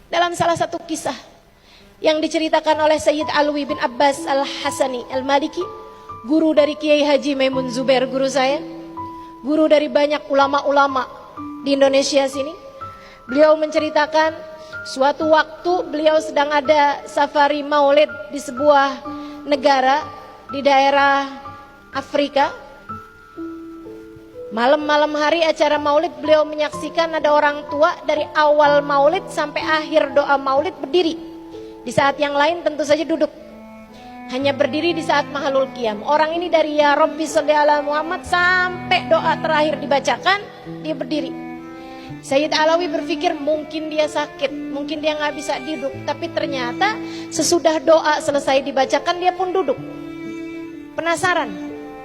Dalam salah satu kisah yang diceritakan oleh Sayyid Alwi bin Abbas Al-Hasani Al-Maliki, guru dari Kiai Haji Maimun Zubair, guru saya, guru dari banyak ulama-ulama di Indonesia sini. Beliau menceritakan suatu waktu beliau sedang ada safari maulid di sebuah negara di daerah Afrika. Malam-malam hari acara maulid, beliau menyaksikan ada orang tua dari awal maulid sampai akhir doa maulid berdiri. Di saat yang lain tentu saja duduk. Hanya berdiri di saat mahalul qiyam. Orang ini dari ya Rabbi sholli ala Muhammad sampai doa terakhir dibacakan, dia berdiri. Sayyid Alawi berpikir mungkin dia sakit, mungkin dia nggak bisa duduk. Tapi ternyata sesudah doa selesai dibacakan, dia pun duduk. Penasaran,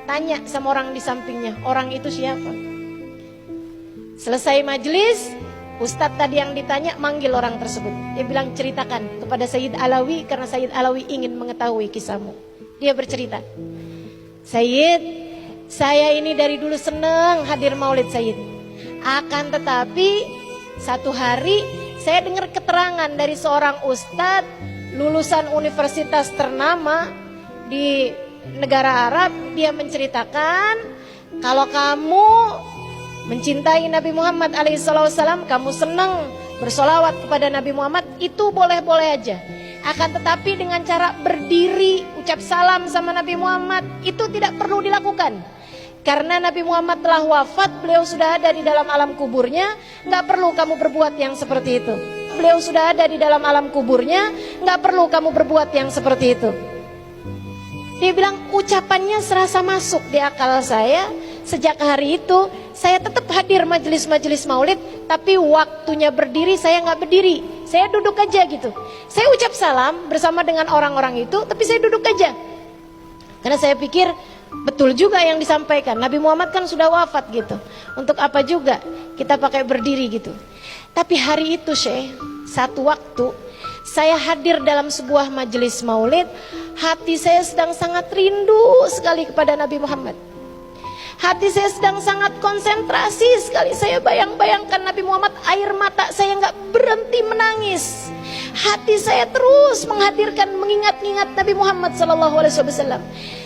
tanya sama orang di sampingnya, orang itu siapa? Selesai majelis, Ustadz tadi yang ditanya manggil orang tersebut. Dia bilang, ceritakan kepada Sayyid Alawi, karena Sayyid Alawi ingin mengetahui kisahmu. Dia bercerita, Sayyid, saya ini dari dulu senang hadir maulid Sayyid. Akan tetapi satu hari saya dengar keterangan dari seorang ustadz lulusan universitas ternama di negara Arab. Dia menceritakan, kalau kamu mencintai Nabi Muhammad alaihissalam, kamu senang bersolawat kepada Nabi Muhammad, itu boleh-boleh aja. Akan tetapi dengan cara berdiri ucap salam sama Nabi Muhammad itu tidak perlu dilakukan. Karena Nabi Muhammad telah wafat, beliau sudah ada di dalam alam kuburnya, nggak perlu kamu berbuat yang seperti itu. Beliau sudah ada di dalam alam kuburnya, nggak perlu kamu berbuat yang seperti itu. Dia bilang ucapannya serasa masuk di akal saya. Sejak hari itu saya tetap hadir majelis-majelis maulid, tapi waktunya berdiri saya nggak berdiri, saya duduk aja gitu. Saya ucap salam bersama dengan orang-orang itu, tapi saya duduk aja. Karena saya pikir betul juga yang disampaikan, Nabi Muhammad kan sudah wafat gitu. Untuk apa juga kita pakai berdiri gitu. Tapi hari itu Syekh, satu waktu saya hadir dalam sebuah majelis maulid, hati saya sedang sangat rindu sekali kepada Nabi Muhammad. Hati saya sedang sangat konsentrasi sekali. Saya bayang-bayangkan Nabi Muhammad, air mata saya nggak berhenti menangis. Hati saya terus menghadirkan, mengingat-ingat Nabi Muhammad SAW.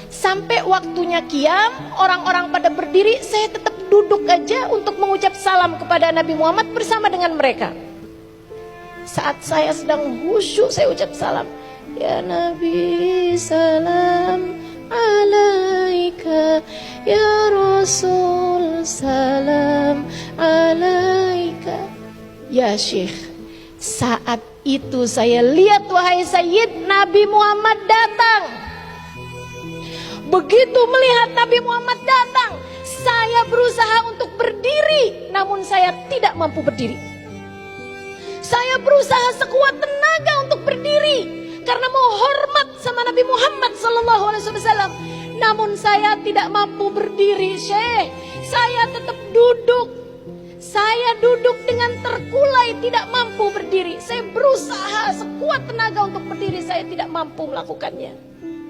Sampai waktunya qiyam, orang-orang pada berdiri, saya tetap duduk aja untuk mengucap salam kepada Nabi Muhammad bersama dengan mereka. Saat saya sedang khusyuk, saya ucap salam, ya Nabi salam alaika, ya Rasul salam alaika. Ya Syekh, saat itu saya lihat, wahai Sayyid, Nabi Muhammad datang. Begitu melihat Nabi Muhammad datang, saya berusaha untuk berdiri, namun saya tidak mampu berdiri. Saya berusaha sekuat tenaga untuk berdiri karena mau hormat sama Nabi Muhammad SAW. Namun saya tidak mampu berdiri, Syekh. Saya tetap duduk. Saya duduk dengan terkulai, tidak mampu berdiri. Saya berusaha sekuat tenaga untuk berdiri, saya tidak mampu melakukannya.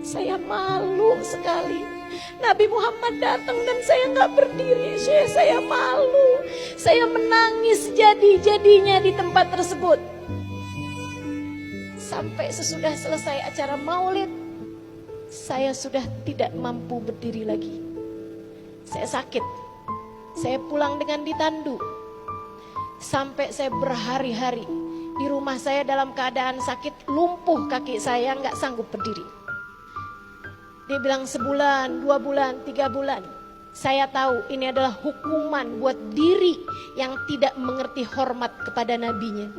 Saya malu sekali. Nabi Muhammad datang dan saya nggak berdiri, Syekh. Saya malu. Saya menangis jadi-jadinya di tempat tersebut. Sampai sesudah selesai acara maulid, saya sudah tidak mampu berdiri lagi. Saya sakit. Saya pulang dengan ditandu. Sampai saya berhari-hari di rumah saya dalam keadaan sakit, lumpuh kaki saya, nggak sanggup berdiri. Dia bilang sebulan, 2 bulan, 3 bulan. Saya tahu ini adalah hukuman buat diri yang tidak mengerti hormat kepada nabinya.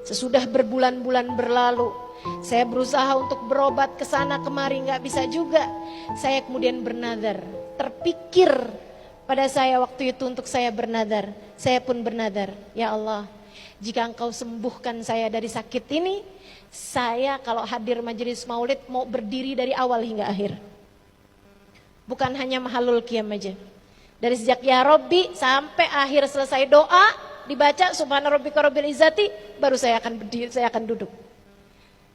Sesudah berbulan-bulan berlalu, saya berusaha untuk berobat ke sana kemari, nggak bisa juga. Saya kemudian bernadar. Terpikir pada saya waktu itu untuk saya bernadar. Saya pun bernadar, ya Allah, jika Engkau sembuhkan saya dari sakit ini, saya kalau hadir majelis maulid mau berdiri dari awal hingga akhir. Bukan hanya mahalul qiyam aja. Dari sejak ya Rabbi sampai akhir selesai doa dibaca subhana rabbika rabbil izzati, baru saya akan berdiri, saya akan duduk.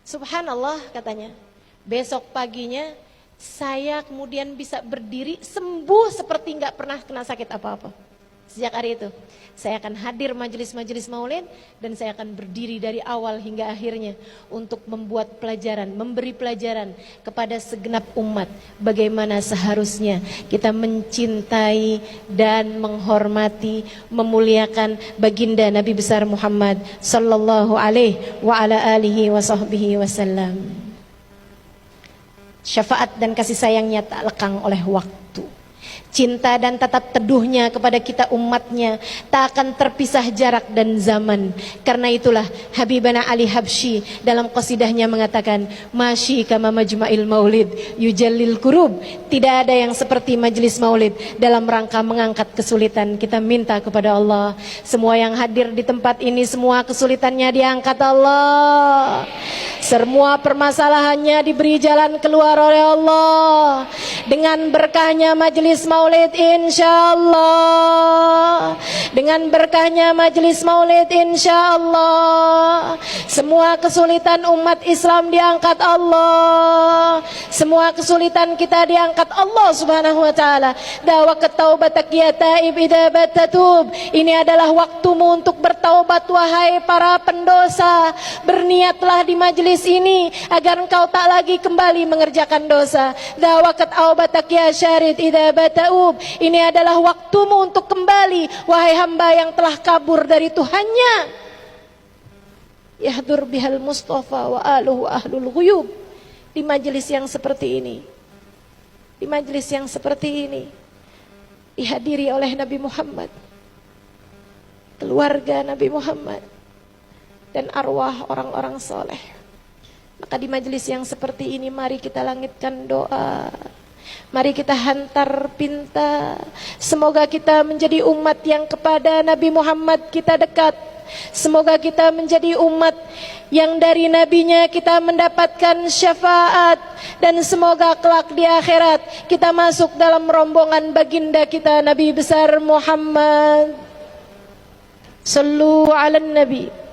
Subhanallah katanya. Besok paginya saya kemudian bisa berdiri, sembuh seperti nggak pernah kena sakit apa-apa. Sejak hari itu saya akan hadir majelis-majelis maulid dan saya akan berdiri dari awal hingga akhirnya untuk membuat pelajaran, memberi pelajaran kepada segenap umat bagaimana seharusnya kita mencintai dan menghormati, memuliakan baginda Nabi besar Muhammad sallallahu alaihi wa ala alihi wa sahbihi wasallam. Syafaat dan kasih sayangnya tak lekang oleh waktu. Cinta dan tatap teduhnya kepada kita umatnya tak akan terpisah jarak dan zaman. Karena itulah Habibana Ali Habsyi dalam qasidahnya mengatakan, Masyi kama majma'il maulid yujallil kurub. Tidak ada yang seperti majelis maulid dalam rangka mengangkat kesulitan. Kita minta kepada Allah, semua yang hadir di tempat ini, semua kesulitannya diangkat Allah. Semua permasalahannya diberi jalan keluar oleh Allah. Dengan berkahnya majelis maulid insyaallah. Dengan berkahnya majelis maulid insyaallah. Semua kesulitan umat Islam diangkat Allah. Semua kesulitan kita diangkat Allah subhanahu wa ta'ala. Dawa ketaubatak ya taib idza batatub. Ini adalah waktumu untuk bertaubat wahai para pendosa. Berniatlah di majelis ini agar engkau tak lagi kembali mengerjakan dosa. Dawakat aubatak ya syarid idza bataub. Ini adalah waktumu untuk kembali wahai hamba yang telah kabur dari Tuhannya. Yahdur bihal Mustafa wa aluhu ahlul ghuyub. Di majelis yang seperti ini, di majelis yang seperti ini dihadiri oleh Nabi Muhammad, keluarga Nabi Muhammad, dan arwah orang-orang soleh. Maka di majelis yang seperti ini mari kita langitkan doa. Mari kita hantar pinta. Semoga kita menjadi umat yang kepada Nabi Muhammad kita dekat. Semoga kita menjadi umat yang dari nabinya kita mendapatkan syafaat. Dan semoga kelak di akhirat kita masuk dalam rombongan baginda kita Nabi besar Muhammad. Sallu ala Nabi.